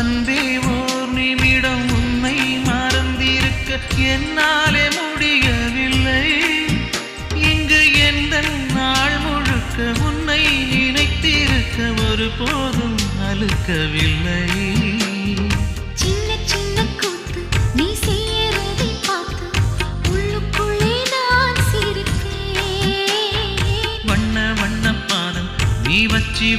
அன்பே ஓர் நிமிடம் உன்னை மறந்திருக்க என்னாலே முடியவில்லை. இங்கு எந்த நாள் முழுக்க உன்னை நினைத்திருக்க ஒருபோதும் அலுக்கவில்லை. சின்ன சின்ன கூத்து நீ செய்யறதை பார்த்து உள்ளுக்குள்ளே நான் சிரித்தேன். வண்ண வண்ண பாதம் நீ வச்சி